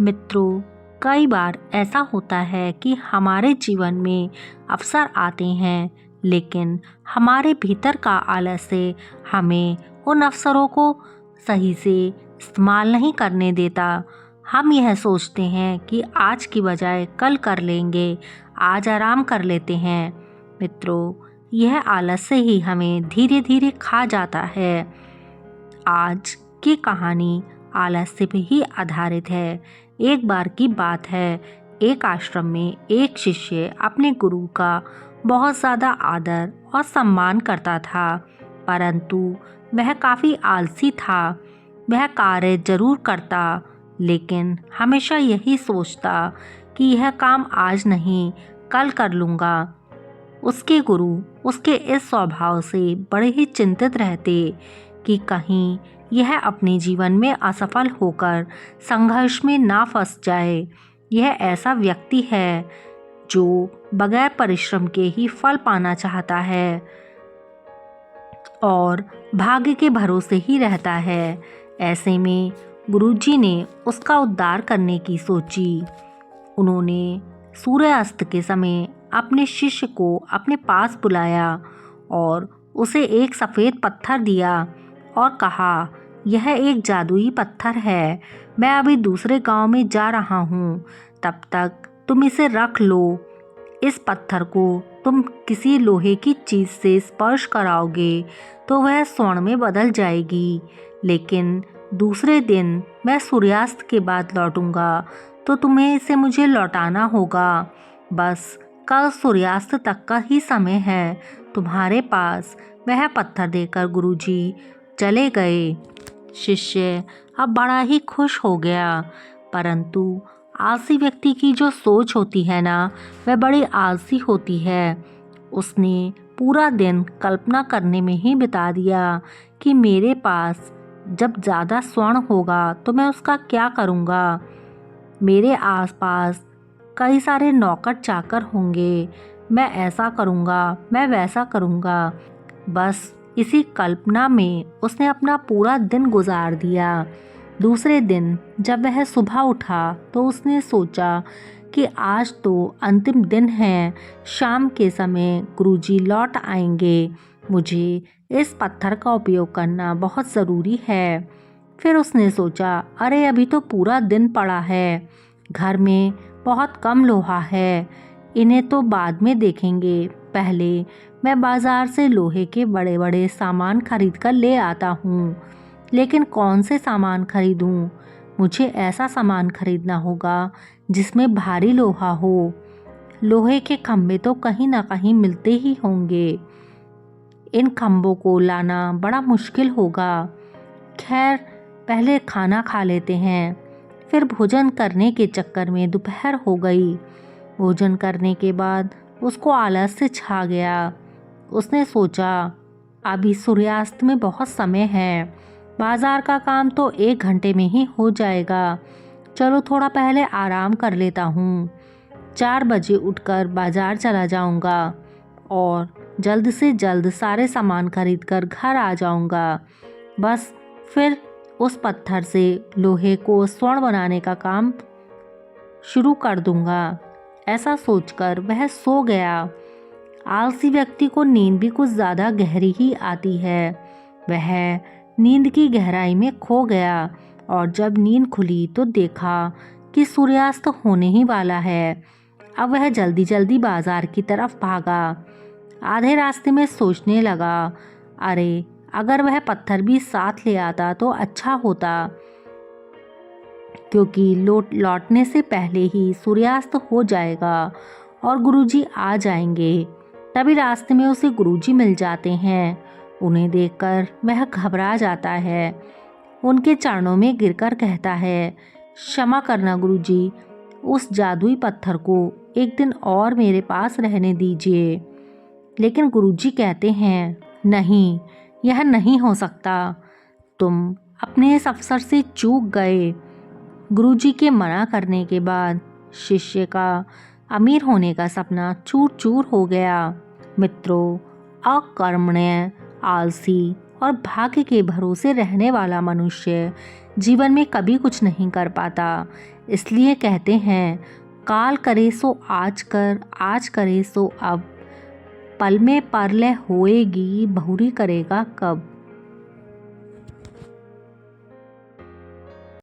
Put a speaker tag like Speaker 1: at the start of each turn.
Speaker 1: मित्रों, कई बार ऐसा होता है कि हमारे जीवन में अवसर आते हैं, लेकिन हमारे भीतर का आलस्य हमें उन अवसरों को सही से इस्तेमाल नहीं करने देता। हम यह सोचते हैं कि आज की बजाय कल कर लेंगे, आज आराम कर लेते हैं। मित्रों, यह आलस्य ही हमें धीरे धीरे खा जाता है। आज की कहानी आलस्य पे ही आधारित है। एक बार की बात है, एक आश्रम में एक शिष्य अपने गुरु का बहुत ज़्यादा आदर और सम्मान करता था, परंतु वह काफ़ी आलसी था। वह कार्य जरूर करता, लेकिन हमेशा यही सोचता कि यह काम आज नहीं, कल कर लूँगा। उसके गुरु उसके इस स्वभाव से बड़े ही चिंतित रहते कि कहीं यह अपने जीवन में असफल होकर संघर्ष में ना फंस जाए। यह ऐसा व्यक्ति है जो बगैर परिश्रम के ही फल पाना चाहता है और भाग्य के भरोसे ही रहता है। ऐसे में गुरुजी ने उसका उद्धार करने की सोची। उन्होंने सूर्यास्त के समय अपने शिष्य को अपने पास बुलाया और उसे एक सफ़ेद पत्थर दिया और कहा, यह एक जादुई पत्थर है। मैं अभी दूसरे गांव में जा रहा हूँ, तब तक तुम इसे रख लो। इस पत्थर को तुम किसी लोहे की चीज़ से स्पर्श कराओगे तो वह स्वर्ण में बदल जाएगी, लेकिन दूसरे दिन मैं सूर्यास्त के बाद लौटूंगा तो तुम्हें इसे मुझे लौटाना होगा। बस कल सूर्यास्त तक का ही समय है तुम्हारे पास। वह पत्थर देकर गुरुजी चले गए। शिष्य अब बड़ा ही खुश हो गया, परंतु आलसी व्यक्ति की जो सोच होती है ना, वह बड़ी आलसी होती है। उसने पूरा दिन कल्पना करने में ही बिता दिया कि मेरे पास जब ज़्यादा स्वर्ण होगा तो मैं उसका क्या करूँगा। मेरे आसपास कई सारे नौकर चाकर होंगे, मैं ऐसा करूँगा, मैं वैसा करूँगा। बस इसी कल्पना में उसने अपना पूरा दिन गुजार दिया। दूसरे दिन जब वह सुबह उठा तो उसने सोचा कि आज तो अंतिम दिन है, शाम के समय गुरुजी लौट आएंगे, मुझे इस पत्थर का उपयोग करना बहुत ज़रूरी है। फिर उसने सोचा, अरे अभी तो पूरा दिन पड़ा है, घर में बहुत कम लोहा है, इन्हें तो बाद में देखेंगे। पहले मैं बाज़ार से लोहे के बड़े बड़े सामान खरीद कर ले आता हूँ। लेकिन कौन से सामान खरीदूँ? मुझे ऐसा सामान खरीदना होगा जिसमें भारी लोहा हो। लोहे के खम्भे तो कहीं ना कहीं मिलते ही होंगे, इन खम्भों को लाना बड़ा मुश्किल होगा। खैर, पहले खाना खा लेते हैं। फिर भोजन करने के चक्कर में दोपहर हो गई। भोजन करने के बाद उसको आलस्य छा गया। उसने सोचा, अभी सूर्यास्त में बहुत समय है, बाजार का काम तो 1 घंटे में ही हो जाएगा। चलो थोड़ा पहले आराम कर लेता हूँ। 4 बजे उठकर बाजार चला जाऊँगा और जल्द से जल्द सारे सामान खरीद कर घर आ जाऊँगा। बस फिर उस पत्थर से लोहे को स्वर्ण बनाने का काम शुरू कर दूँगा। ऐसा सोचकर वह सो गया। आलसी व्यक्ति को नींद भी कुछ ज़्यादा गहरी ही आती है। वह नींद की गहराई में खो गया और जब नींद खुली तो देखा कि सूर्यास्त होने ही वाला है। अब वह जल्दी जल्दी बाजार की तरफ भागा। आधे रास्ते में सोचने लगा, अरे अगर वह पत्थर भी साथ ले आता तो अच्छा होता, क्योंकि लौटने से पहले ही सूर्यास्त हो जाएगा और गुरुजी आ जाएंगे। तभी रास्ते में उसे गुरुजी मिल जाते हैं। उन्हें देखकर वह घबरा जाता है। उनके चरणों में गिरकर कहता है, क्षमा करना गुरुजी, उस जादुई पत्थर को एक दिन और मेरे पास रहने दीजिए। लेकिन गुरुजी कहते हैं, नहीं, यह नहीं हो सकता, तुम अपने इस अवसर से चूक गए। गुरुजी के मना करने के बाद शिष्य का अमीर होने का सपना चूर चूर हो गया। मित्रों, अकर्मण्य, आलसी और भाग्य के भरोसे रहने वाला मनुष्य जीवन में कभी कुछ नहीं कर पाता। इसलिए कहते हैं, काल करे सो आज कर, आज करे सो अब, पल में परलय होएगी, बहुरी करेगा कब।